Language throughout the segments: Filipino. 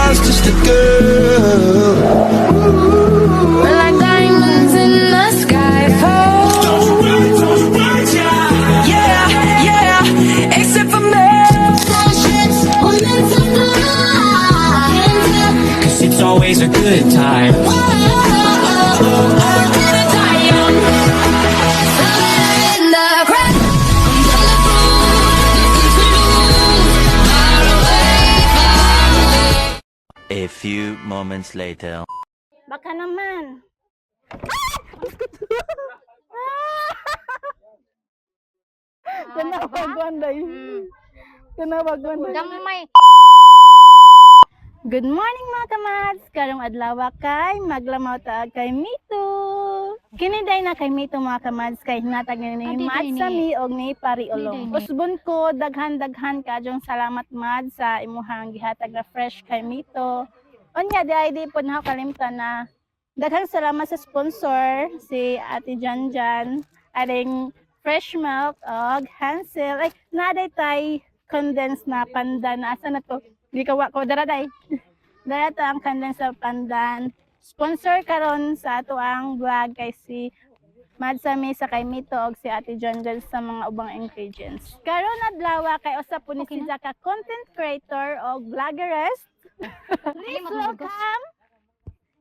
was just a girl. We're like diamonds in the sky. Yeah, yeah, except for me. Cause it's always a good time. A few moments later. Baka naman. Tinawagwan day. Tinawagwan day. Gamay. Good morning mga kamads. Karong adlaw kay maglamaw ta kay Mito. Kiniday na kay Mito mga kamads kay hinatag ni Mads sa mi og ni Pariolong. Usbon ko daghan-daghan kadyong salamat Mads sa imuhang gihatag na fresh kay Mito. Unya di pod na kalimtan na daghang salamat sa sponsor si Ate Janjan aring fresh milk og Hansel. Ay naday tay condensed na pandan. Asa na to? Di kawa ko daraday. Dara to ang condensed na pandan. Sponsor karon sa ato ang vlog kay si Madsami sa kay Mito og si Ate Janjan sa mga ubang ingredients. Karon adlaw kay usa po ni si Zaka content creator og vloggeress. Please welcome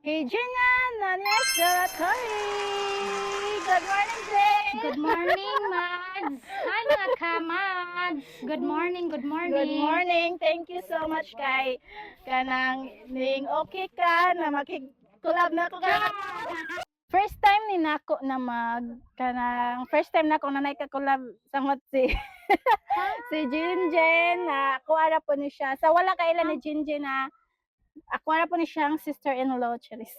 Regina Nunez Delatorre. Good morning, Jane. Good morning, Mads. Hi mga kamads. Good morning, good morning. Good morning. Thank you so much kay kanang ning okay ka na makig-collab na ko ka. First time ni nako na first time nako na naika-collab samot si si Jinjen na kuara po ni siya. Sa wala kailan ni Jinjen na ako na po ni siyang sister-in-law, Charis.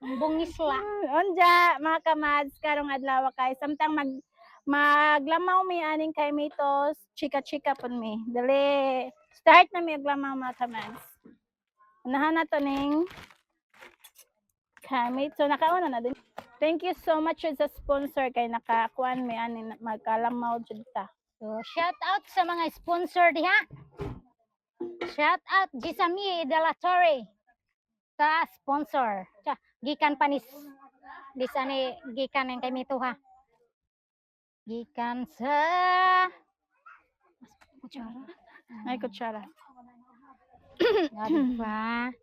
Bungis lang. Unja, mga kamads, karong adlaw kay samtang maglamaw mi aning kay Mitos, chika-chika pun mi. Dali, start na mi aglamaw mga kamads. Unahan na to ning kay Mito, nakauna na din. Thank you so much sa sponsor kay nakakuan mi aning magkalamaw jud ta. So, shout out sa mga sponsor diha. Shout out Gisami Delatorre sa sponsor. Gikan panis bisani gikan yang kay Mito ha. Gikan sa kutsara. Ay kutsara. Diba?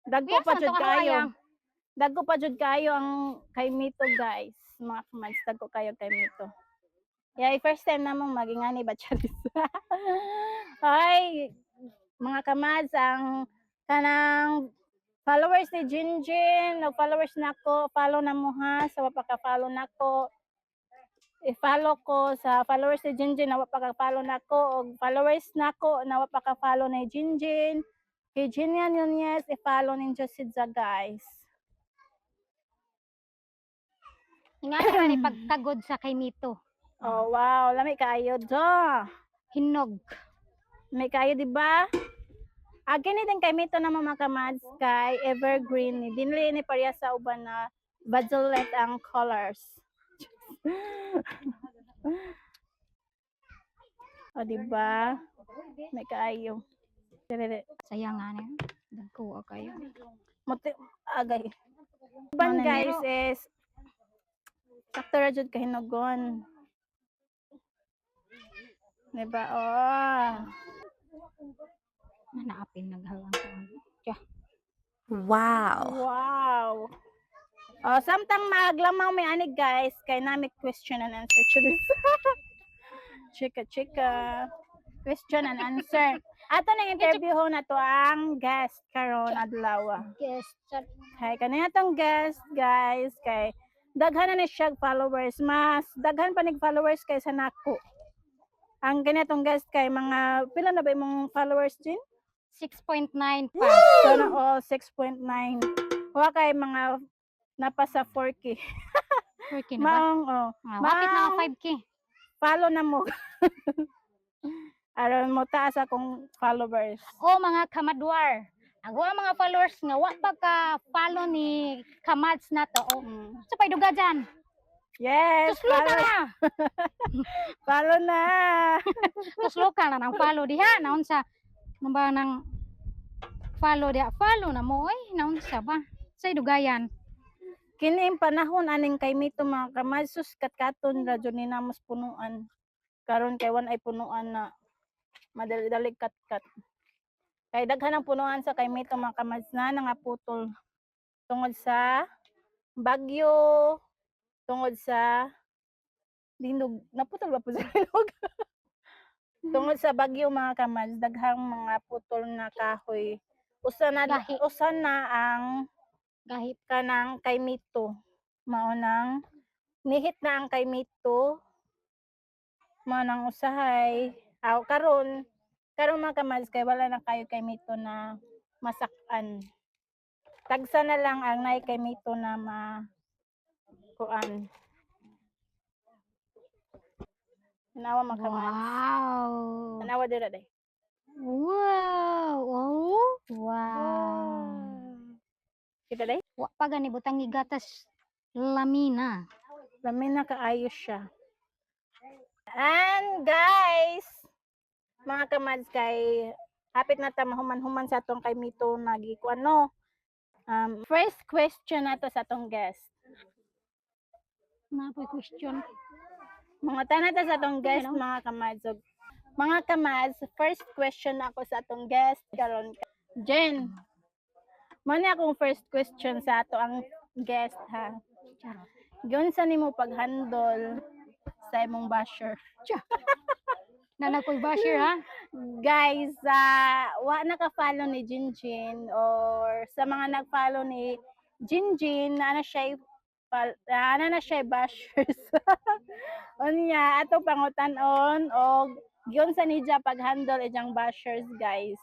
Dagko pa jud kayo. Dagko pa jud kayo ang kay Mito, guys. Mga kamads, dagko kayo kay Mito. Yeah, first time namong magingani ba Charis. Hi, mga kamads, ang kanang followers ni Jinjin, no followers nako, follow na mo ha, sa pagka-follow nako. I-follow ko sa followers ni Jinjin na pagka-follow nako og followers nako na pagka-follow ni Jinjin. Kay Jinia Nunez, i-follow ninyo si Za, guys. Nga na ni pagtagod sa kay Mito. Oh, wow, lami kaayo do. Hinog. May kayo, di ba? Agin din kay Mito na mga kamads kay evergreen ni dinli ni pareha sa uban na violet ang colors. O di ba? May kayo. Dire. Sayang nga niya. Dagko kayo. Muti agay. Uban guys is sakto ra jud kahinugon. Di ba? Oh. Naapin naghalang ko. Wow. Wow. Oh, samtang maglamaw may ani guys, kay nami question and answer to this. Chika. Question and answer. Ato nang interview ho na to ang guest karon adlaw. Yes. Kay kanina tong guest guys, kay daghan na ni siya followers, mas daghan pa nig followers kay sa nako. Ang ganitong guest kay mga pila na ba imong followers din? 6.9 pa. So na all 6.9. Wa kay mga napasa 4K. 4K na ba? Maong Wapit na 5K. Follow na mo. Aron mo taas akong followers. O mga kamadwar. Ako ang mga followers nga wa pa ka follow ni Kamads na to. O, so pay duga dyan. Yes, Tuslo ka na. Follow na. Tuslo ka na ng follow diha. Naon sa nang Follow dia, follow na mo oy, naunsa ba? Say dugayan. Kini ang panahon aning kay Mito mga kamads, sus katkaton ra jud ni namos punuan. Karon kay wan ay punuan na madali-dali katkat. Kay daghan ang punuan sa kay Mito mga kamads na nangaputol tungod sa bagyo, tungod sa linog. Naputol ba po sa linog? Tungod sa bagyo mga kamads, daghang mga putol na kahoy. Gahi. Usa na ang Gahit kanang kay Mito. Mao nang nihit na ang kay Mito. Mao nang usahay. Karon mga kamads kay wala na kayo kay Mito na masak-an. Tagsa na lang ang nay kay Mito na kuan. Tanawa mga kamads. wow. Tanawa dira day. Wow. Oh. Wow. Kita day? Wa pa gani butang igatas lamina. Lamin na kaayos siya. And guys, mga kamads kay hapit na ta mahuman-human sa atong kay Mito nagikuan no. First question nato sa atong guest. Na po question. Mga tanata sa atong guest mga kamads. So, mga kamads, first question ako sa atong guest karon. Jen. Mani akong first question sa ato ang guest ha. Giun sa nimo pag-handle sa imong basher. Na ko'y basher ha. Guys, wa naka-follow ni Jinjin or sa mga nag-follow ni Jinjin na na siya bashers. Unya ato pangutan-on og giun sa nija pag-handle ijang bashers guys.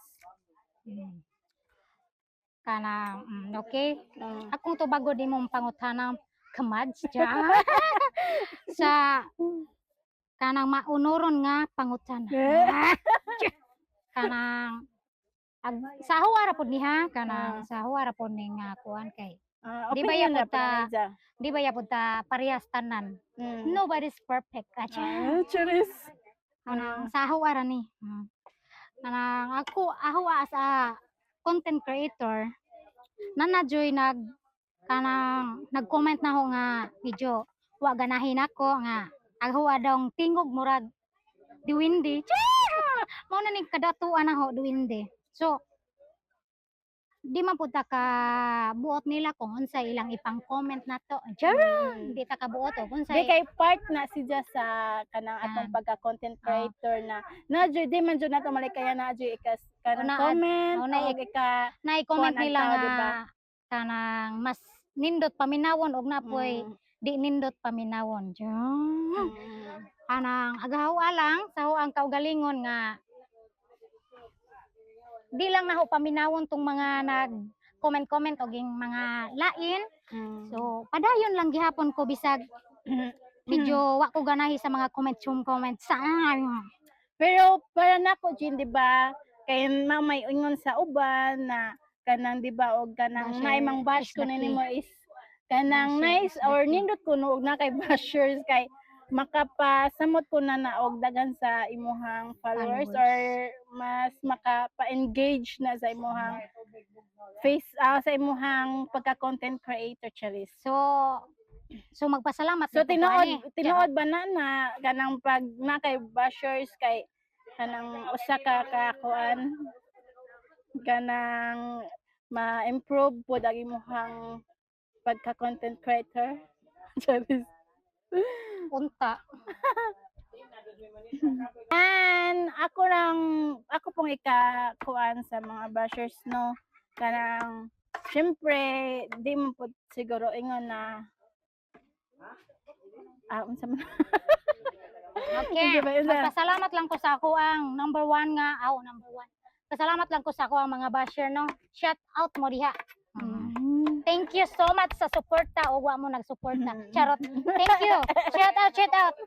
Kana okay. Mm. Akong tubago di mong pangutanang kamads dyan. Sa kanang maunuron nga pangutan. Kanang sa huwara pod niha kanang sa huwara pod ni nga kuan kay di ba Opinion na yapod ta nija. di ba yapod ta parehas tanan. Nobody's perfect acha. Charis. Kanang sa huwara ni. Kanang ako as a content creator nanajoy nag-comment na ho nga medyo wa ganahin ako nga aghuwa daw tingog murag diwindi. Mao na ning kadatuan na ho diwindi. So di man pud ta ka buot nila kung unsa ilang ipang comment na to. Di ta ka buot og unsa Di kay part na siya sa kanang atong pagka-content creator na jud di man jud nato malikaya na jud ikas kanang comment o na-comment kuan nila ang tao, nga diba? kanang mas nindot paminawon og napoy di nindot paminawon. Kanang agahawa lang sa ang kaugalingon nga di lang na ho paminawon tong mga nag comment og yung mga lain. So padayon lang gihapon ko bisag medyo wa ko ganahi sa mga comment saan. Pero para nako Jin, di ba? Kay may ingon sa uban na kanang di ba og kanang Basher may mang bash is ko the nimo key. is kanang Basher nice is the or key. nindot kuno og na kay bashers kay makapasamot ko na og dagan sa imuhang followers or mas makapa-engage na sa imuhang sa imuhang pagka-content creator charis. So magpasalamat So dito po, ani. tinuod ba na kanang pag na kay bashers kay kanang usa ka kuan kanang ma-improve pud ang imuhang pagka-content creator. Charis. Unta. And ako pong kuan sa mga bashers no kanang syempre di mo pud siguro ingon na unsa man. Okay. Magpasalamat lang ko sa ako ang number one. Pasalamat lang ko sa ako ang mga basher no. Shout out mo diha. Thank you so much sa suporta o wa mo nagsuporta. Charot. Thank you. Shout out.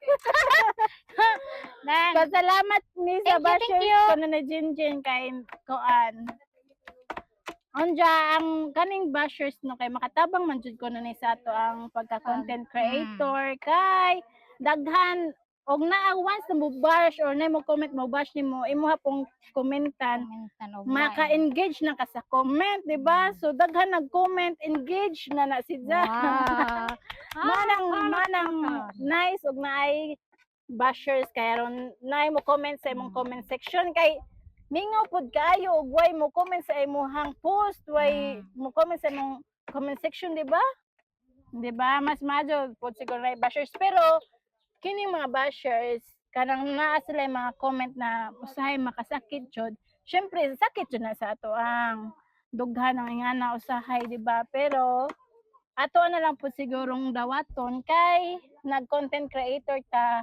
Then, Pasalamat ni sa Thank bashers you. ko na Jinjin kay kuan. Onja ang kaning bashers no kay makatabang man jud ko na ni sa ato ang pagka-content creator kay daghan Og naa once na mo bash or na mo comment mo bash nimo, imo hapong komentan, Komentan og maka-engage na ka sa comment, di ba? So daghan nag-comment, engage na si Ja. Wow. manang nice og naay bashers kay aron naay mo comment sa imong comment section kay mingaw pud kayo og way mo comment sa imong post, way mo comment sa imong comment section, di ba? Di ba? Mas madyo pud siguro na bashers, pero kini mga bashers kanang naa sila yung mga comment na usahay makasakit jud. Syempre sakit jud na sa ato ang dughan ng ingana usahay, di ba? Pero ato na lang po sigurong dawaton kay nag-content creator ta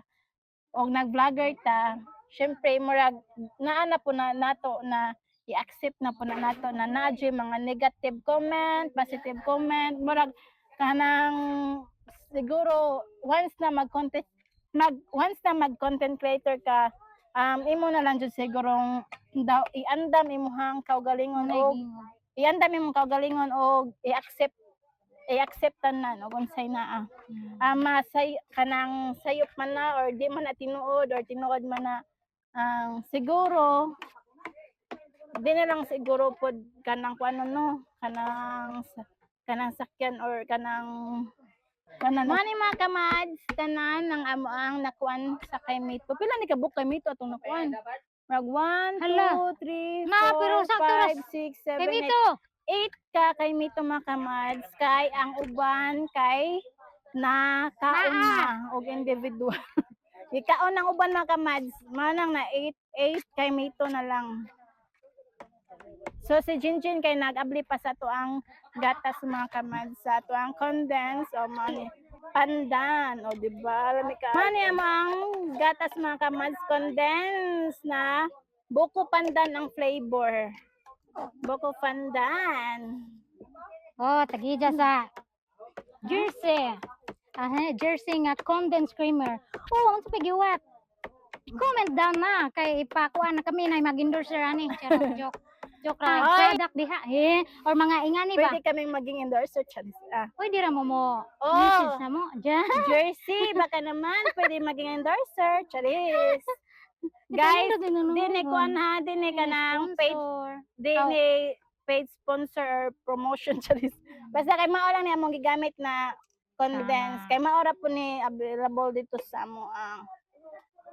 o nag-vlogger ta. Syempre murag naana po na nato na i-accept na po na nato na nadyo mga negative comment, positive comment, murag kanang siguro once na mag-content creator ka, imo na lang jud sigurong iandam imong kaugalingon og i-acceptan na no unsay naa. Masay kanang sayop man na or di man na tinuod or tinuod man na, siguro di na lang siguro pod kanang kuano no, kanang sakyan or kanang Mani mga kamads, tanan ng amo ang nakuan sa kay Mito. Pila ni kabuk kay Mito atong nakuan? Mag 1, Hala. 2, 3, Ma, pero 4, sakto ra. 5, 6, Kay 7, Mito. 8 ka kay Mito mga kamads. Kay ang uban kay nakaon na og individual. Ikaon ang uban mga kamads. Manang na 8 kay Mito na lang. So si Jinjin kay nag-abli pa sa to ang gatas mga kamads, sa to ang condense o mani pandan o di ba? Mani ang gatas mga kamads condense na buko pandan ang flavor. Buko pandan. Oh, tagija sa jersey. Jersey nga condensed creamer. Oh, unsa pagiwat? Comment down na kay ipakuan na kami na mag-endorser ani. Charot, joke. Joke ra. Ay! Product diha. Or mga ingani ba? Pwede kaming maging endorser chance. Uy, di ra mo Oh. message na mo. Diyan. Jersey, baka naman pwede maging endorser. Charis. Guys, dini ko ha, dini ka ng page, dini paid sponsor or promotion. Charis. Basta kay mao lang ni among gigamit na condense. Kay maora po ni available dito sa amo ang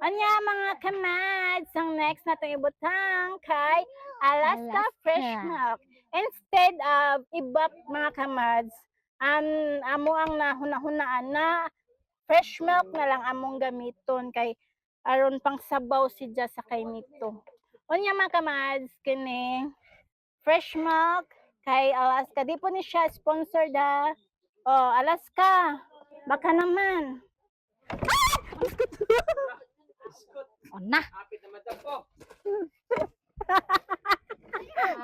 Anya mga kamads, ang next natin ibutang kay Alaska Fresh Milk. Instead of ibap mga kamads, amo ang nahuna-hunaan na fresh milk na lang among gamiton kay aron pang sabaw siya sa kay Mito. Unya mga kamads, kini fresh milk kay Alaska. Di po ni siya sponsor da. Oh, Alaska, baka naman. Oh, na.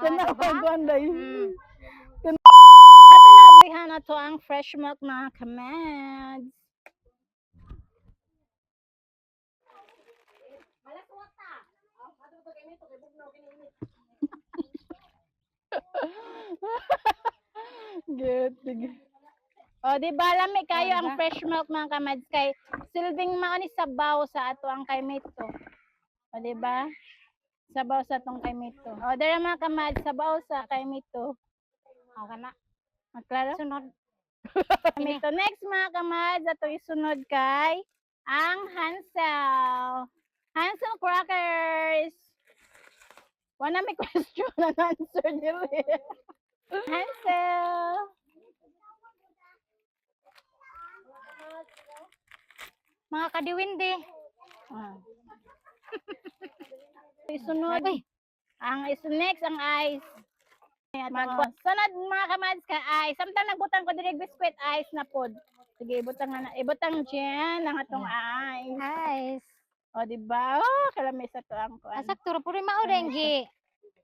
Tanawagan na yun. Mm. Ato na ablihan na to ang fresh milk mga kamads. Good. O, di ba lami kayo ang fresh milk mga kamads kay silbing mao ni sabaw sa ato ang kay Mito. O, di ba? Sabaw sa tong kay Mito. O, dara mga kamads, sabaw sa kay Mito. Oh, kana. Klaro? Sunod. Mito. Next mga kamads, ato isunod kay ang Hansel. Hansel crackers. Wala may question and answer nila. Hansel. Mga kadiwindi. Isunod. Uy. Next ang ice. Sunod mga kamads ka ice. Samtang nagbutang ko direct biscuit ice na pod. Sige, ibutang dyan ang atong ice. Guys. O, diba? Oh, kalamis sa to ang kuan. Asak turo puri mao denggi.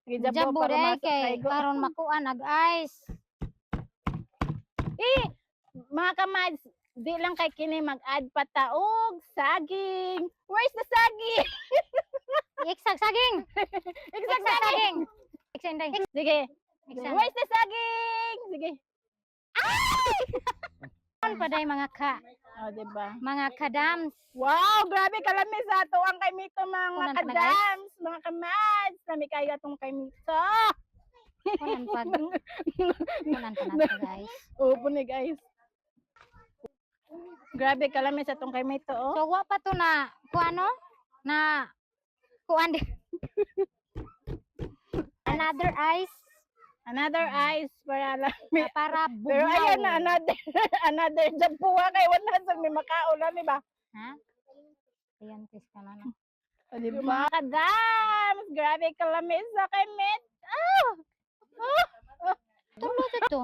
Sige, Jabo para day masok kay kay karon makuan ag ice. mga kamads, di lang kay kini mag-add pa taog, saging. Where's the saging? Iksak saging. Iksak Iksak saging. saging. Iksenday. Sige. Iksan. Where's the saging? Sige. Ano pa day mga ka? Oh, diba? mga kadams. Wow, grabe kalami sa ato ang kay Mito mga Kunan pa na, kadams, mga kamads. Lami kayo atong kay Mito. Kunan pa na to, guys. Opo ni guys. Grabe kalami sa atong kay Mito, oh. So wa pa to na kuano na kuan di. Another ice para lami. Na para Pero bugnaw. ayan na, another jampuha kay wala sa may makaon di ba? Ha? Ayan, tis ka na. O, di ba? Kadams! Grabe kalami sa kay Mito. Tulog ito.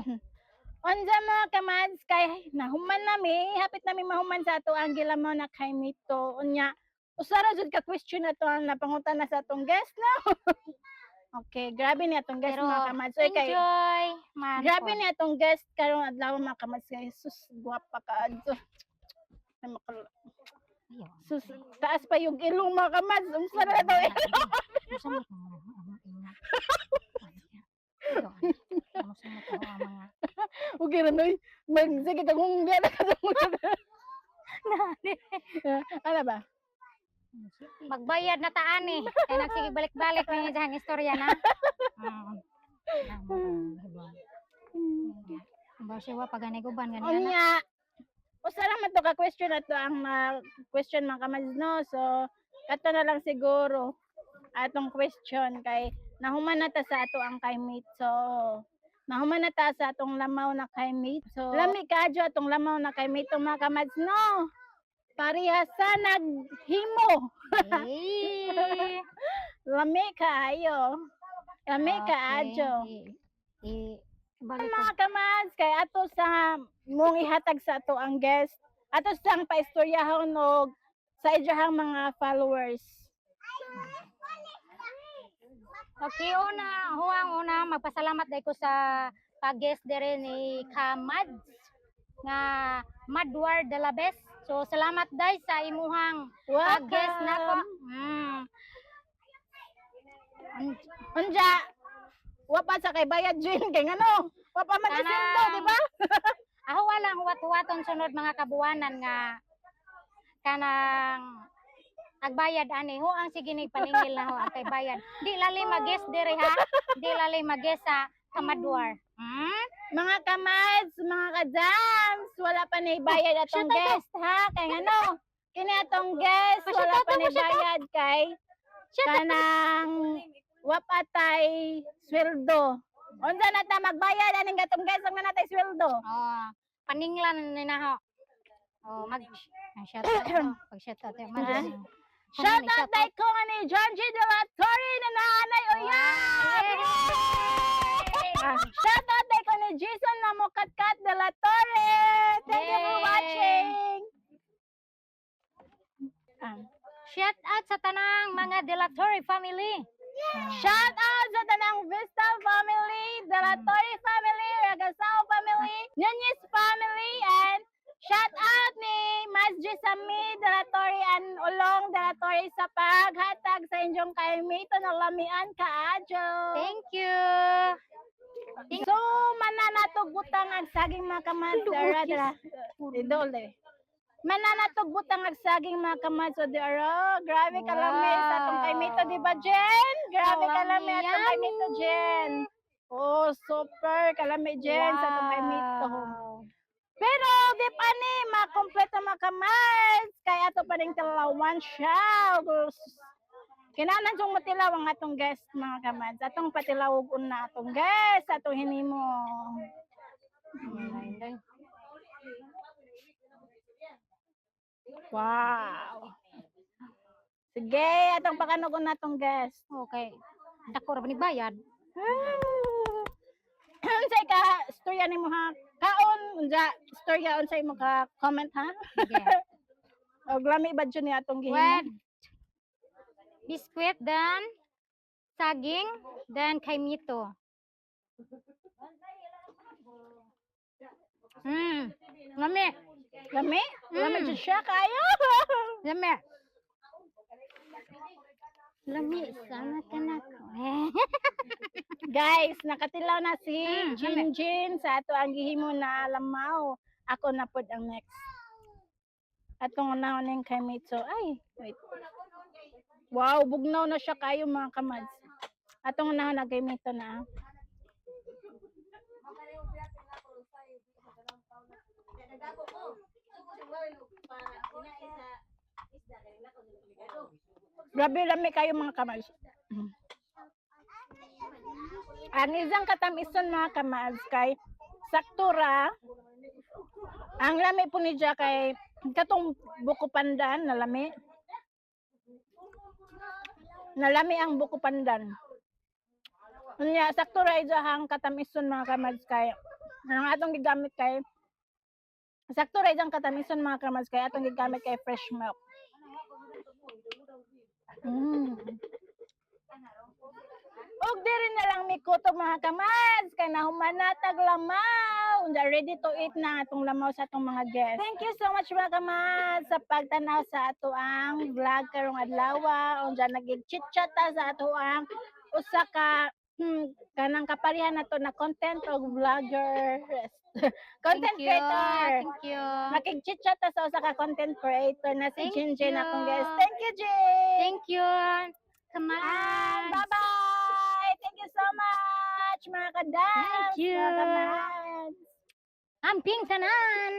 Unsa mga kamads kay nahuman nami, hapit nami mahuman sa ato ang gilamaw na kay Mito. Unya, usara jud ka question na to ang napangutan na sa atong guest no. Okay, grabe ni atong guest Pero mga kamads. Oy, kay enjoy man. grabe ni atong guest karon adlaw mga kamads kay sus guwapa ka adto. Ay makal Ayun. sus taas pa yung ilong mga kamads. Unsa na to? Musa mo to ang mga Okay ra noy. Sige ka kung di na ka. Ano ba? magbayad na taan eh. Kaya nagsige balik-balik na yung istorya na. Siya paganiguban ganyan na. Unya, usara man to ka question na to ang question mga kamads no. So, kato na lang siguro atong question kay nahuman na ta sa ato ang kay Mito. Nahuman na ta sa atong lamaw na kay Mito. Lami kadyo atong lamaw na kay Mito mga kamads no. Pareha sa naghimo. Eh. Lami kaayo. Lami kaadyo. Balik Mga kamads kay ato sa mong ihatag sa ato ang guest. Ato sang paistoryahon og sa idyahang mga followers. Okay, una magpasalamat dai ko sa pag-guest dire ni Kamads nga Madwar de la Best. So salamat dai sa imuhang pag-guest nato. Unja, wa pa sa kay bayad Jin kay ngano? Wa pa man sindo, di ba? Ako walang huwat-huwaton sunod mga kabuwanan nga kanang agbayad ani ho ang sige ni paningil na ho ang kay bayad. Di lali mag-guest dire ha. Di lali mag-guest sa Kamadwar. Mga kamads, mga kadams, wala pa na ibayad atong Shout out guest ha. Kay ngano? Kini atong guest, Shout wala out pa mo, na ibayad kay kanang wa pa tay sweldo. Unsa na ta magbayad aning gatong guest ang natay sweldo? Oh, paninglan ni na ho. Oh, shout out to. Pag shout out man. Shout out day ko nga ni John G. De La Torre na nanay Oyab! Shout out day ko ni Jason Namukatkat De La Torre! Thank you for watching! Shout out sa tanang mga De La Torre family. Shout out sa tanang Vista family, De La Torre family, Ragasao family, Nunez family, and shout out ni Mas Jesami De La Torre and Ulong De La Torre sa paghatag sa inyong kay Mito na lamian kaadyo. Thank you. So, mananatog butang ang saging mga kamads. Idol eh. Mananatog butang ang saging mga kamads. O di aro, grabe kalami sa atong kay Mito, di ba Jen? Grabe kalami atong kay Mito, Jen. Oh, super kalami Jen sa atong kay Mito. Pero di pa ni makompleto mga kamads. Kaya ato pa rin tilawan siya. Kinanan yung matilaw ang atong guest mga kamads. Atong patilawog na atong guest. Atong hinimo. Wow. Sige, atong pakanugon na atong guest. Okay. Dako ra ba ni bayad? Unsay ka storya nimo ha? Kaon unsa storya unsay mo ka comment ha? Sige. Og lami ba jud ni atong Wet. gihimo? Biskuit dan saging dan kay Mito. Lami. Lami? Lami jud siya kayo. Lami. Lami sana kanako. Guys, nakatilaw na si lami. Jinjin sa ato ang gihimo na lamaw. Ako na pod ang next. Atong unahon ning kay Mitso. Ay, wait. Wow, bugnaw na siya kayo mga kamads. Atong unahon na kay Mito na. Grabe lami kayo mga kamads. Ang isang katamison mga kamads kay saktura. Ang lami po ni Jack kay katong buko pandan na lami. Nalami ang buko pandan. Unya saktura ijahang katamison mga kamads kay ang atong gigamit kay saktura ijang katamison mga kamads kay atong gigamit kay fresh milk. Og diri na lang mi kutob mga kamads kay nahumanatag lamaw. Unda ready to eat na atong lamaw sa atong mga guests. Thank you so much mga kamads sa pagtanaw sa ato ang vlog karong adlaw. Unda nagig-chit-chat ta sa ato ang usa ka kanang kaparihan nato na content og vlogger. Content creator. Thank you. Nakig-chit-chat ta sa usa ka content creator na si Thank Jinjin you. akong guest. Thank you, Jin. Thank you. Come And on. bye-bye! Thank you so much, mga kadams! Thank you. Mga kamads! Amping tanan.